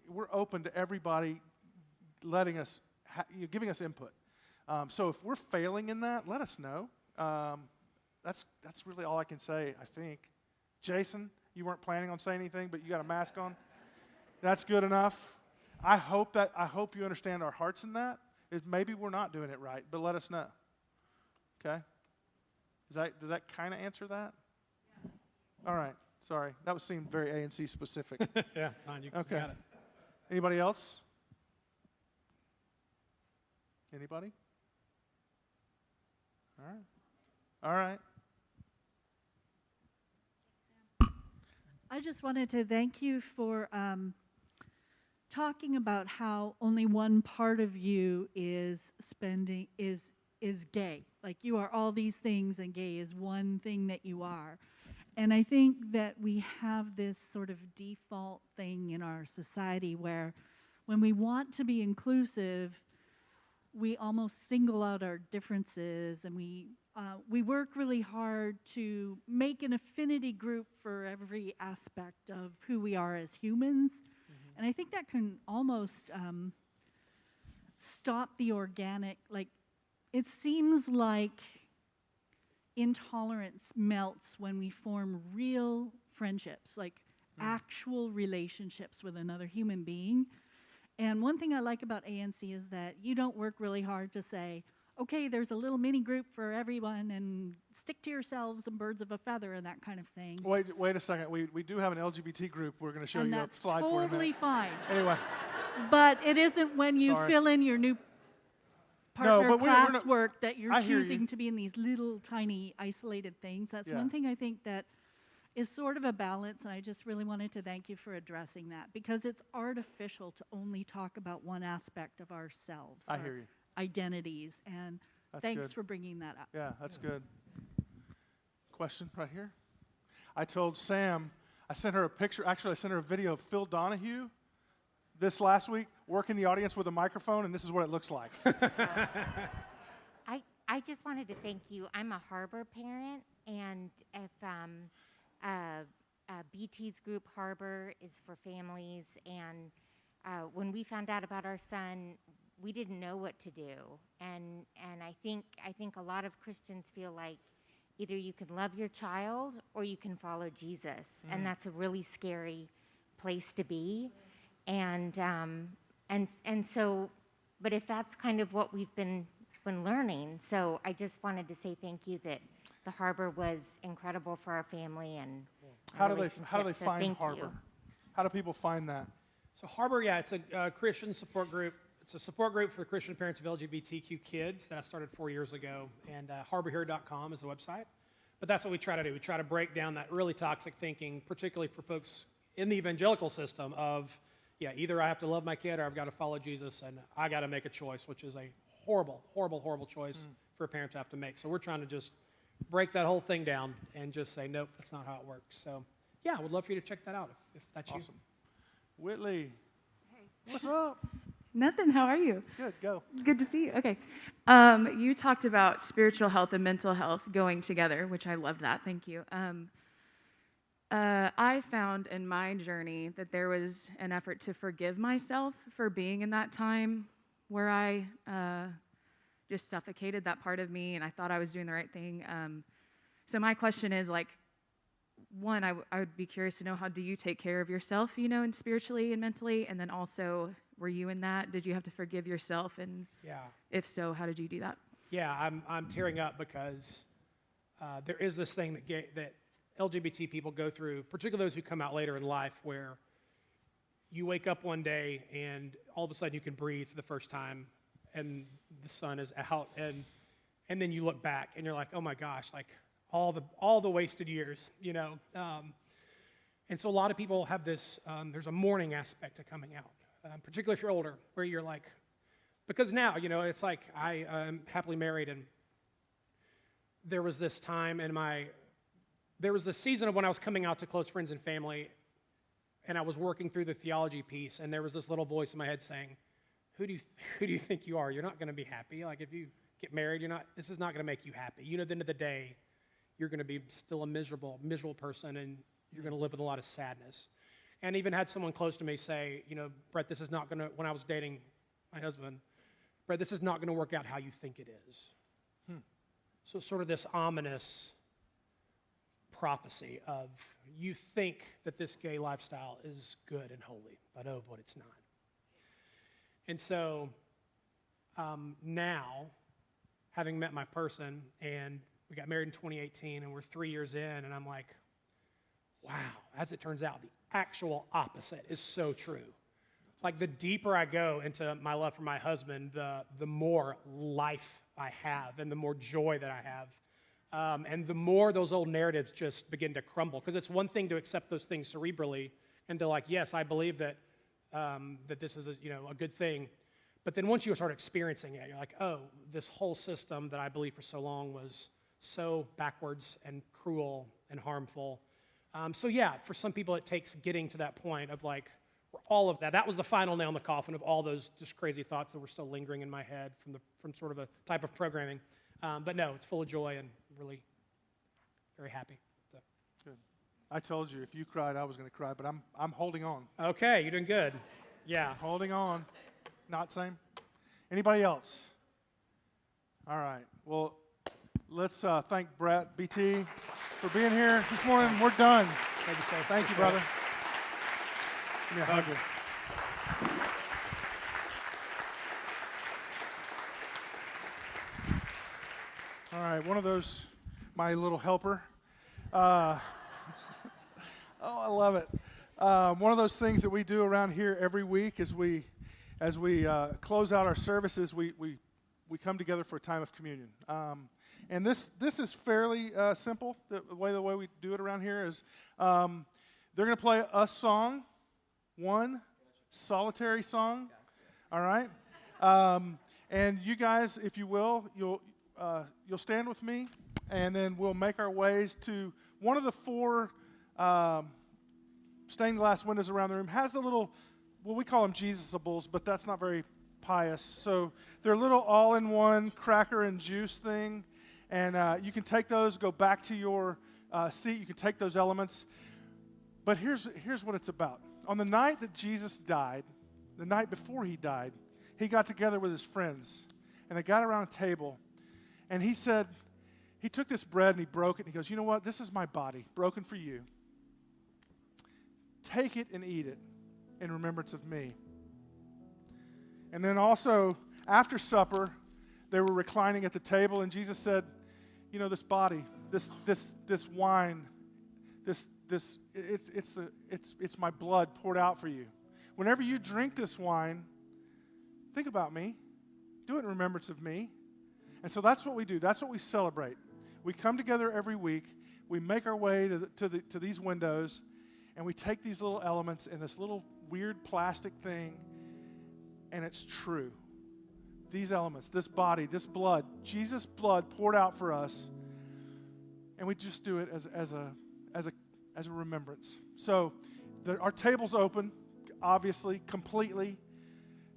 We're open to everybody letting us, giving us input. So if we're failing in that, let us know. That's really all I can say, I think. Jason, you weren't planning on saying anything, but you got a mask on. That's good enough. I hope you understand our hearts in that. Maybe we're not doing it right, but let us know. Okay? Does that kind of answer that? Yeah. All right. Sorry. That seemed very ANC specific.
Yeah, fine. You
okay.
got it.
Anybody else? Anybody? All right. All right.
I just wanted to thank you for talking about how only one part of you is gay. Like you are all these things and gay is one thing that you are. And I think that we have this sort of default thing in our society where when we want to be inclusive, we almost single out our differences, and we work really hard to make an affinity group for every aspect of who we are as humans. Mm-hmm. And I think that can almost stop the organic, like, it seems like intolerance melts when we form real friendships, like actual relationships with another human being. And one thing I like about ANC is that you don't work really hard to say, okay, there's a little mini group for everyone and stick to yourselves and birds of a feather and that kind of thing.
Wait a second. We do have an LGBT group we're going to show
and
you a slide for in a minute.
That's totally fine.
Anyway.
But it isn't when you fill in your new partner classwork that you're choosing to be in these little tiny isolated things. That's one thing I think that is sort of a balance, and I just really wanted to thank you for addressing that, because it's artificial to only talk about one aspect of ourselves.
I hear you.
Identities, and thanks for bringing that up.
Yeah, that's good. Question right here. I told Sam, I sent her a picture, actually I sent her a video of Phil Donahue this last week working the audience with a microphone, and this is what it looks like.
I just wanted to thank you. I'm a Harbor parent, and if BT's group Harbor is for families, and when we found out about our son, we didn't know what to do, and I think a lot of Christians feel like either you can love your child or you can follow Jesus, and that's a really scary place to be, and so, but if that's kind of what we've been learning, so I just wanted to say thank you that the Harbor was incredible for our family and
how do they find Harbor?
You.
How do people find that?
So Harbor, it's a Christian support group. It's a support group for the Christian parents of LGBTQ kids that I started 4 years ago, and harborhere.com is the website. But that's what we try to do. We try to break down that really toxic thinking, particularly for folks in the evangelical system of, either I have to love my kid or I've got to follow Jesus, and I got to make a choice, which is a horrible, horrible, horrible choice for a parent to have to make. So we're trying to just break that whole thing down and just say, nope, that's not how it works. So, I would love for you to check that out if that's
awesome.
You.
Whitley, what's up?
Nothing. How are you?
Good. Go.
Good to see you. Okay. You talked about spiritual health and mental health going together, which I loved that. Thank you. I found in my journey that there was an effort to forgive myself for being in that time where I just suffocated that part of me, and I thought I was doing the right thing. So my question is, like, one, I would be curious to know, how do you take care of yourself, and spiritually and mentally? And then also, were you in that? Did you have to forgive yourself? And if so, how did you do that?
Yeah, I'm tearing up because there is this thing that LGBT people go through, particularly those who come out later in life, where you wake up one day and all of a sudden you can breathe for the first time, and the sun is out, and then you look back and you're like, oh my gosh, like all the wasted years, And And so a lot of people have this, there's a mourning aspect to coming out, particularly if you're older, where you're like, because now, it's like I am happily married, and there was this time there was this season of when I was coming out to close friends and family, and I was working through the theology piece, and there was this little voice in my head saying, who do you think you are? You're not going to be happy. Like, if you get married, this is not going to make you happy. At the end of the day, you're going to be still a miserable person, and you're going to live with a lot of sadness. And even had someone close to me say, Brett, this is not going to, when I was dating my husband, Brett, this is not going to work out how you think it is. So sort of this ominous prophecy of, you think that this gay lifestyle is good and holy, but oh, but it's not. And so now, having met my person, and we got married in 2018, and we're 3 years in, and I'm like, wow, as it turns out, the actual opposite is so true. Like, the deeper I go into my love for my husband, the more life I have, and the more joy that I have. And the more those old narratives just begin to crumble. Because it's one thing to accept those things cerebrally and to yes, I believe that that this is a good thing. But then once you start experiencing it, you're like, oh, this whole system that I believed for so long was so backwards and cruel and harmful. So yeah, for some people it takes getting to that point of all of that. That was the final nail in the coffin of all those just crazy thoughts that were still lingering in my head from sort of a type of programming. But no, it's full of joy and really very happy. So.
Good. I told you if you cried, I was going to cry, but I'm holding on.
Okay, you're doing good. Yeah.
Holding on. Not same. Anybody else? All right. Well, let's thank Brett, BT, for being here this morning. We're done.
Thank you, sir.
Thank you, brother. Give me a hug. All right, one of those, my little helper. Oh, I love it. One of those things that we do around here every week is as we close out our services, we come together for a time of communion. And this is fairly simple. The way we do it around here is they're going to play a song, one solitary song. All right. And you guys, if you will, you'll stand with me, and then we'll make our ways to one of the four stained glass windows around the room. Has the little, well, we call them Jesusables, but that's not very pious. So they're a little all-in-one cracker and juice thing, and you can take those, go back to your seat. You can take those elements. But here's what it's about. On the night that Jesus died, the night before he died, he got together with his friends, and they got around a table, and he said, he took this bread and he broke it, and he goes, you know what? This is my body, broken for you. Take it and eat it in remembrance of me. And then also, after supper, they were reclining at the table, and Jesus said, you know, this body, this wine, it's my blood poured out for you. Whenever you drink this wine, think about me. Do it in remembrance of me. And so that's what we do. That's what we celebrate. We come together every week. We make our way to these windows, and we take these little elements in this little weird plastic thing, and it's true. These elements, this body, this blood, Jesus' blood poured out for us, and we just do it as a remembrance. So our table's open, obviously, completely.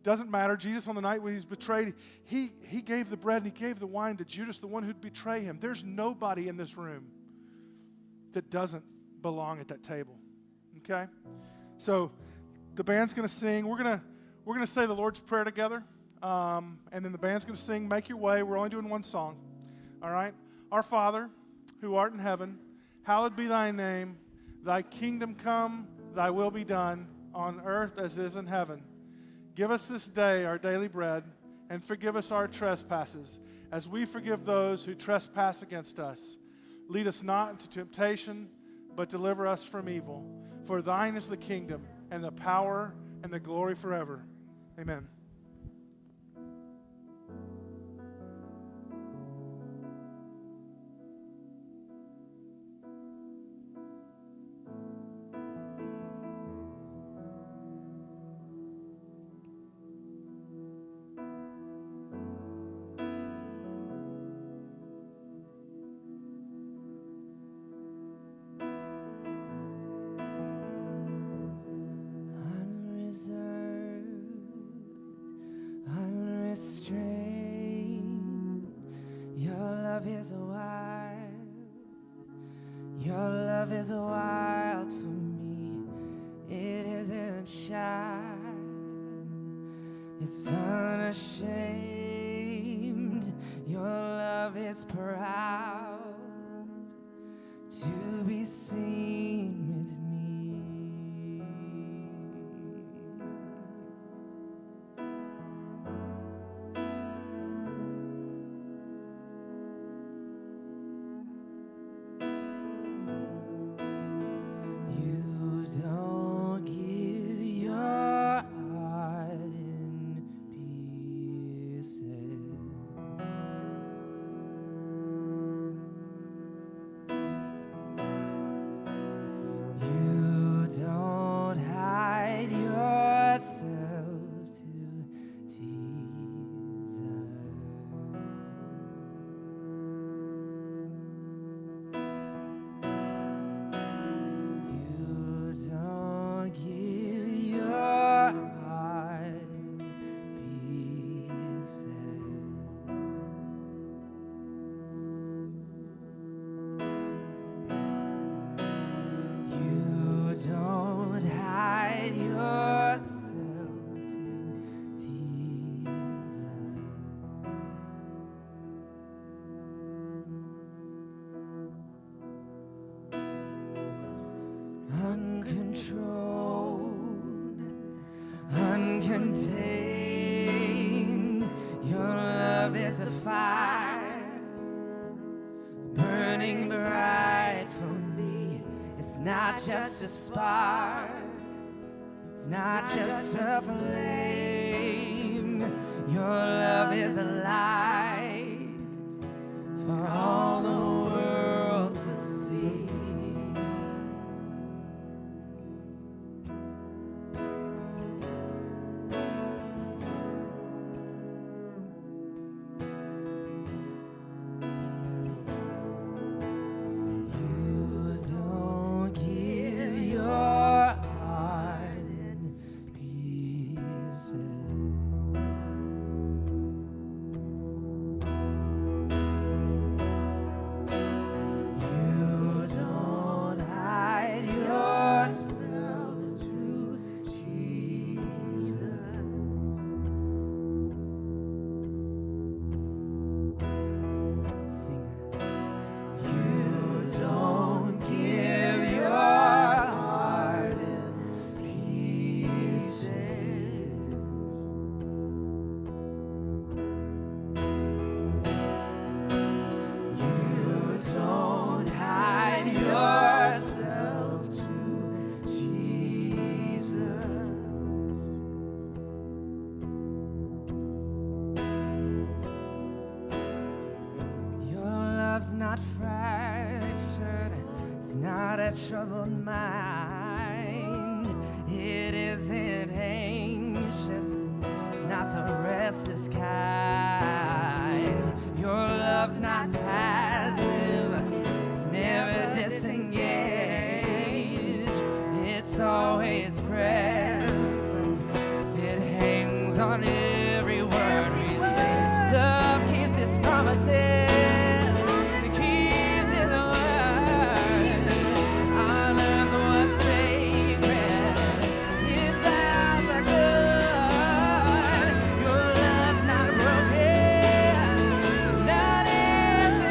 Doesn't matter. Jesus, on the night when he's betrayed, he gave the bread and he gave the wine to Judas, the one who'd betray him. There's nobody in this room that doesn't belong at that table. Okay? So the band's going to sing. We're going to say the Lord's Prayer together, and then the band's going to sing Make Your Way. We're only doing one song. All right? Our Father, who art in heaven, hallowed be thy name. Thy kingdom come, thy will be done, on earth as is in heaven. Give us this day our daily bread, and forgive us our trespasses, as we forgive those who trespass against us. Lead us not into temptation, but deliver us from evil. For thine is the kingdom, and the power, and the glory forever. Amen.
is wild for me. It isn't shy. It's unashamed. Your love is proud to be seen with me. You don't give your heart in pieces. You don't hide yourself to tease us. You don't give your heart in pieces. You don't hide yourself to tease us. Uncontrolled, uncontained, your love is a fire burning bright for me. It's not just a spark, it's not just a flame. Your love is a light for all the world to see. You don't give your heart in pieces. You don't hide yourself to Jesus. Sing it. You don't give your heart in pieces. You don't hide yourself to Jesus. Your love's not fractured, it's not a troubled mind. It isn't anxious, it's not the restless kind. Your love's not passive, it's never disengaged. It's always present, it hangs on every word we say. Love keeps its promises, it keeps its word, honors what's sacred, its vows are good. Your love's not broken, it's not insecure.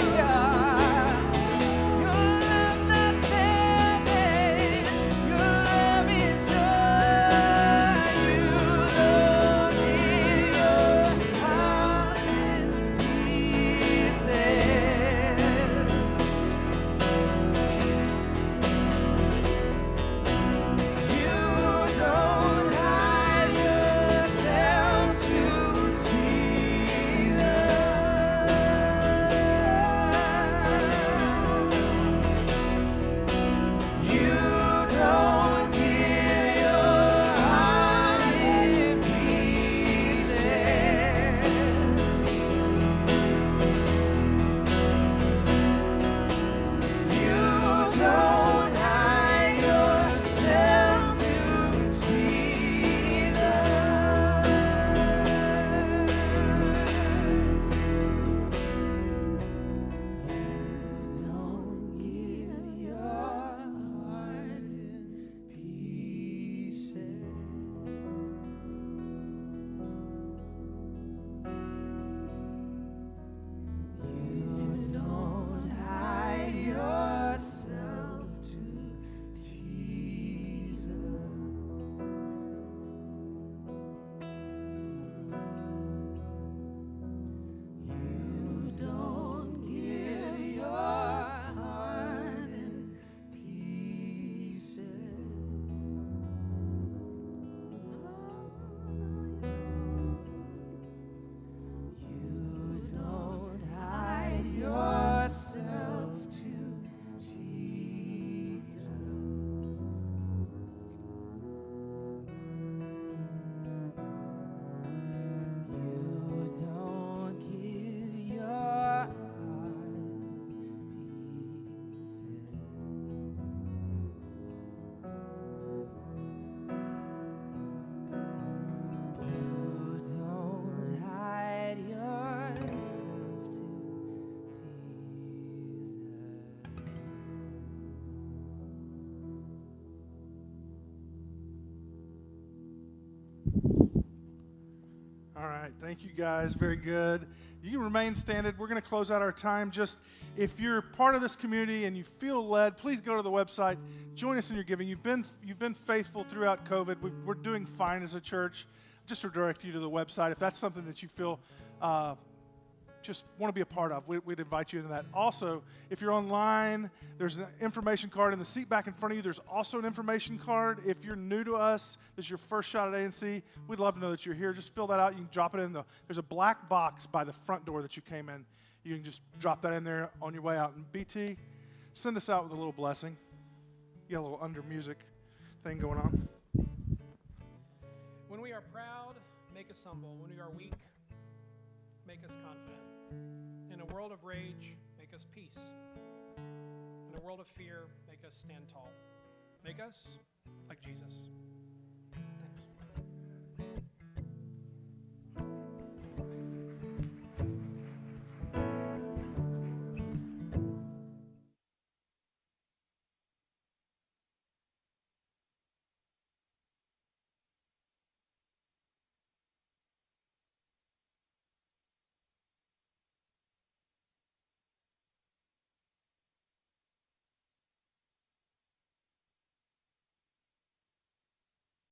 All right, thank you guys. Very good. You can remain standing. We're going to close out our time. Just if you're part of this community and you feel led, please go to the website. Join us in your giving. You've been faithful throughout COVID. We're doing fine as a church. Just to direct you to the website. If that's something that you feel just want to be a part of, we'd invite you into that. Also, if you're online, there's an information card in the seat back in front of you. There's also an information card. If you're new to us, this is your first shot at ANC, we'd love to know that you're here. Just fill that out. You can drop it in there's a black box by the front door that you came in. You can just drop that in there on your way out. And BT, send us out with a little blessing. You got a little under music thing going on.
When we are proud, make us humble. When we are weak, make us confident. In a world of rage, make us peace. In a world of fear, make us stand tall. Make us like Jesus.